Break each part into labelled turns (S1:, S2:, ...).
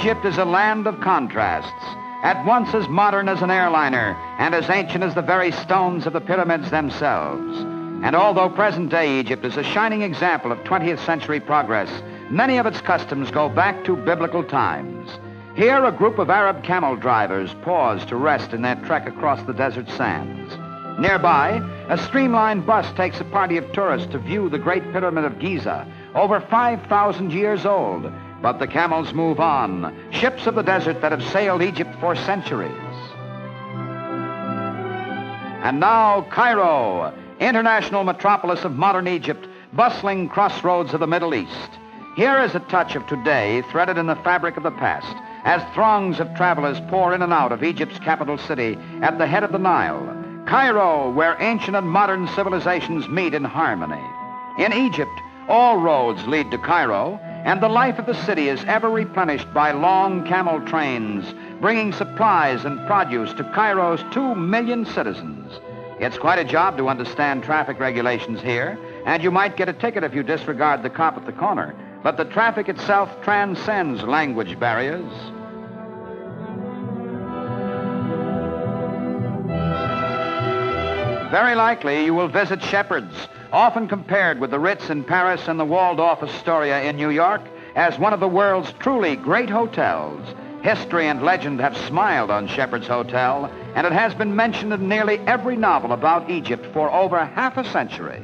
S1: Egypt is a land of contrasts, at once as modern as an airliner and as ancient as the very stones of the pyramids themselves. And although present-day Egypt is a shining example of 20th century progress, many of its customs go back to biblical times. Here, a group of Arab camel drivers pause to rest in their trek across the desert sands. Nearby, a streamlined bus takes a party of tourists to view the Great Pyramid of Giza, over 5,000 years old. But the camels move on, ships of the desert that have sailed Egypt for centuries. And now, Cairo, international metropolis of modern Egypt, bustling crossroads of the Middle East. Here is a touch of today threaded in the fabric of the past, as throngs of travelers pour in and out of Egypt's capital city at the head of the Nile. Cairo, where ancient and modern civilizations meet in harmony. In Egypt, all roads lead to Cairo, and the life of the city is ever replenished by long camel trains, bringing supplies and produce to Cairo's 2 million citizens. It's quite a job to understand traffic regulations here, and you might get a ticket if you disregard the cop at the corner. But the traffic itself transcends language barriers. Very likely you will visit Shepherds, often compared with the Ritz in Paris and the Waldorf Astoria in New York as one of the world's truly great hotels. History and legend have smiled on Shepherds Hotel, and it has been mentioned in nearly every novel about Egypt for over half a century.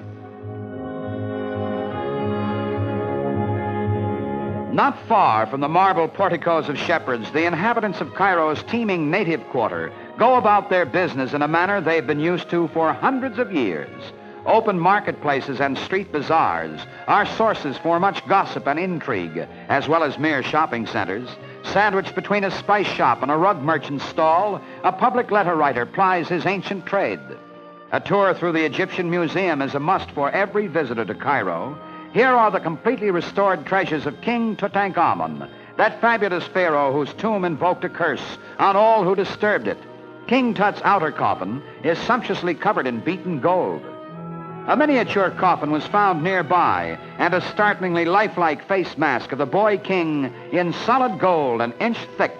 S1: Not far from the marble porticos of Shepherds, the inhabitants of Cairo's teeming native quarter go about their business in a manner they've been used to for hundreds of years. Open marketplaces and street bazaars are sources for much gossip and intrigue, as well as mere shopping centers. Sandwiched between a spice shop and a rug merchant's stall, a public letter writer plies his ancient trade. A tour through the Egyptian Museum is a must for every visitor to Cairo. Here are the completely restored treasures of King Tut, that fabulous pharaoh whose tomb invoked a curse on all who disturbed it. King Tut's outer coffin is sumptuously covered in beaten gold. A miniature coffin was found nearby, and a startlingly lifelike face mask of the boy king in solid gold, an inch thick.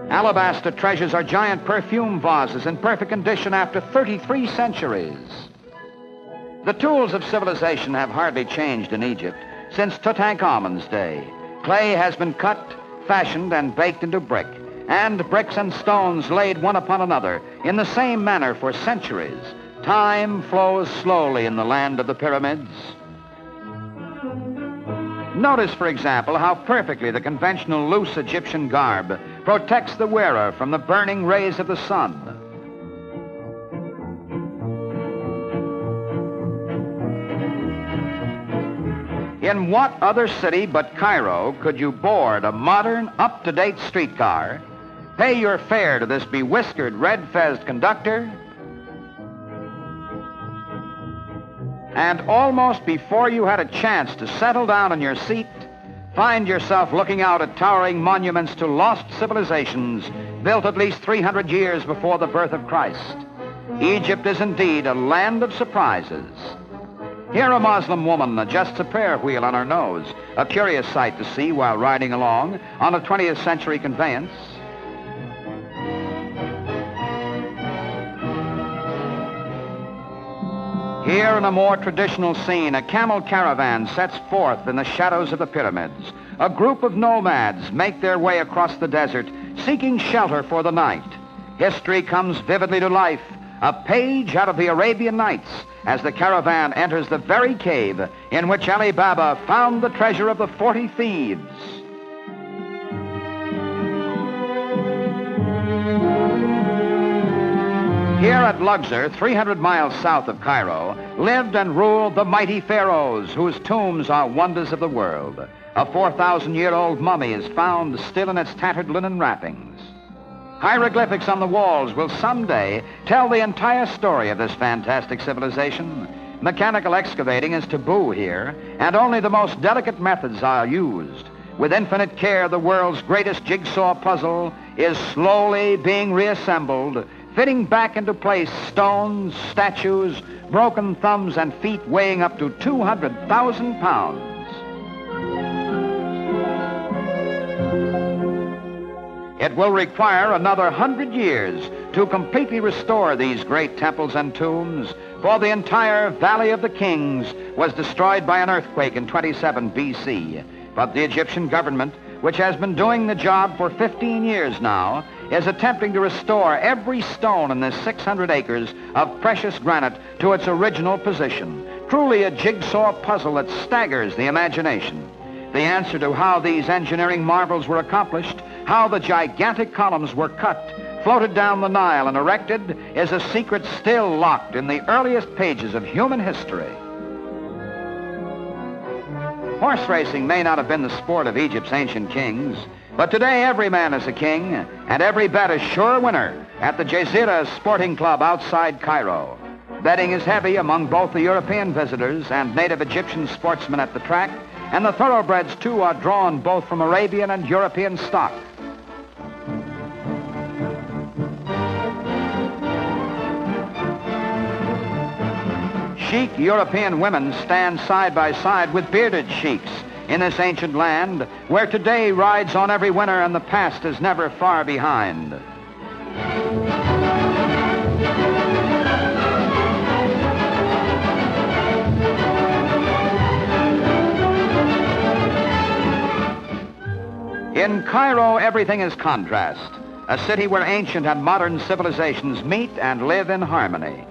S1: Alabaster treasures are giant perfume vases in perfect condition after 33 centuries. The tools of civilization have hardly changed in Egypt since Tutankhamun's day. Clay has been cut, fashioned, and baked into brick, and bricks and stones laid one upon another in the same manner for centuries. Time flows slowly in the land of the pyramids. Notice, for example, how perfectly the conventional loose Egyptian garb protects the wearer from the burning rays of the sun. In what other city but Cairo could you board a modern, up-to-date streetcar, pay your fare to this bewhiskered, red-fezzed conductor, and almost before you had a chance to settle down in your seat, find yourself looking out at towering monuments to lost civilizations built at least 300 years before the birth of Christ? Egypt is indeed a land of surprises. Here a Muslim woman adjusts a prayer wheel on her nose, a curious sight to see while riding along on a 20th century conveyance. Here in a more traditional scene, a camel caravan sets forth in the shadows of the pyramids. A group of nomads make their way across the desert, seeking shelter for the night. History comes vividly to life, a page out of the Arabian Nights, as the caravan enters the very cave in which Ali Baba found the treasure of the 40 thieves. Here at Luxor, 300 miles south of Cairo, lived and ruled the mighty pharaohs whose tombs are wonders of the world. A 4,000-year-old mummy is found still in its tattered linen wrappings. Hieroglyphics on the walls will someday tell the entire story of this fantastic civilization. Mechanical excavating is taboo here, and only the most delicate methods are used. With infinite care, the world's greatest jigsaw puzzle is slowly being reassembled, fitting back into place stones, statues, broken thumbs, and feet weighing up to 200,000 pounds. It will require another 100 years to completely restore these great temples and tombs, for the entire Valley of the Kings was destroyed by an earthquake in 27 BC. But the Egyptian government, which has been doing the job for 15 years now, is attempting to restore every stone in this 600 acres of precious granite to its original position. Truly a jigsaw puzzle that staggers the imagination. The answer to how these engineering marvels were accomplished, how the gigantic columns were cut, floated down the Nile, and erected, is a secret still locked in the earliest pages of human history. Horse racing may not have been the sport of Egypt's ancient kings, but today every man is a king, and every bet a sure winner at the Jazeera Sporting Club outside Cairo. Betting is heavy among both the European visitors and native Egyptian sportsmen at the track, and the thoroughbreds, too, are drawn both from Arabian and European stock. Chic European women stand side by side with bearded sheiks in this ancient land where today rides on every winner and the past is never far behind. In Cairo, everything is contrast, a city where ancient and modern civilizations meet and live in harmony.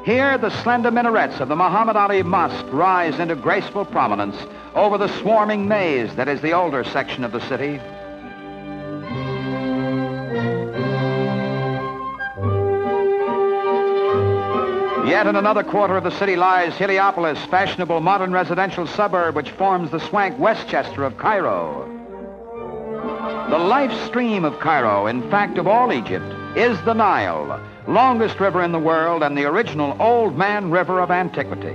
S1: Here, the slender minarets of the Muhammad Ali Mosque rise into graceful prominence over the swarming maze that is the older section of the city. Yet in another quarter of the city lies Heliopolis, fashionable modern residential suburb which forms the swank Westchester of Cairo. The life stream of Cairo, in fact of all Egypt, is the Nile, longest river in the world and the original Old Man River of antiquity.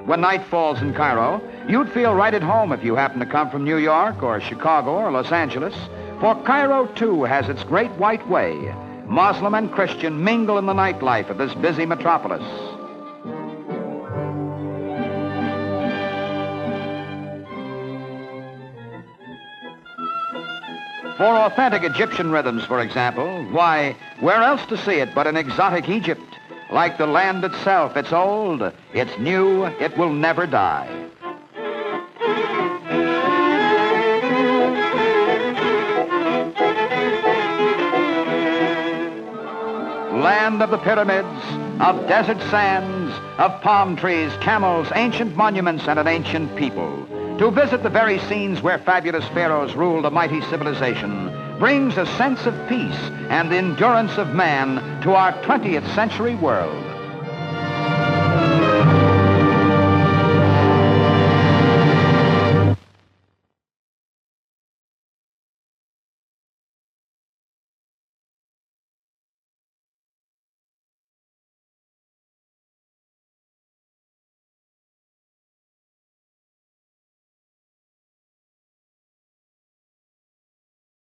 S1: When night falls in Cairo, you'd feel right at home if you happen to come from New York or Chicago or Los Angeles, for Cairo, too, has its great white way. Muslim and Christian mingle in the nightlife of this busy metropolis. For authentic Egyptian rhythms, for example, why, where else to see it but in exotic Egypt? Like the land itself, it's old, it's new, it will never die. Land of the pyramids, of desert sands, of palm trees, camels, ancient monuments, and an ancient people. To visit the very scenes where fabulous pharaohs ruled a mighty civilization brings a sense of peace and endurance of man to our 20th century world.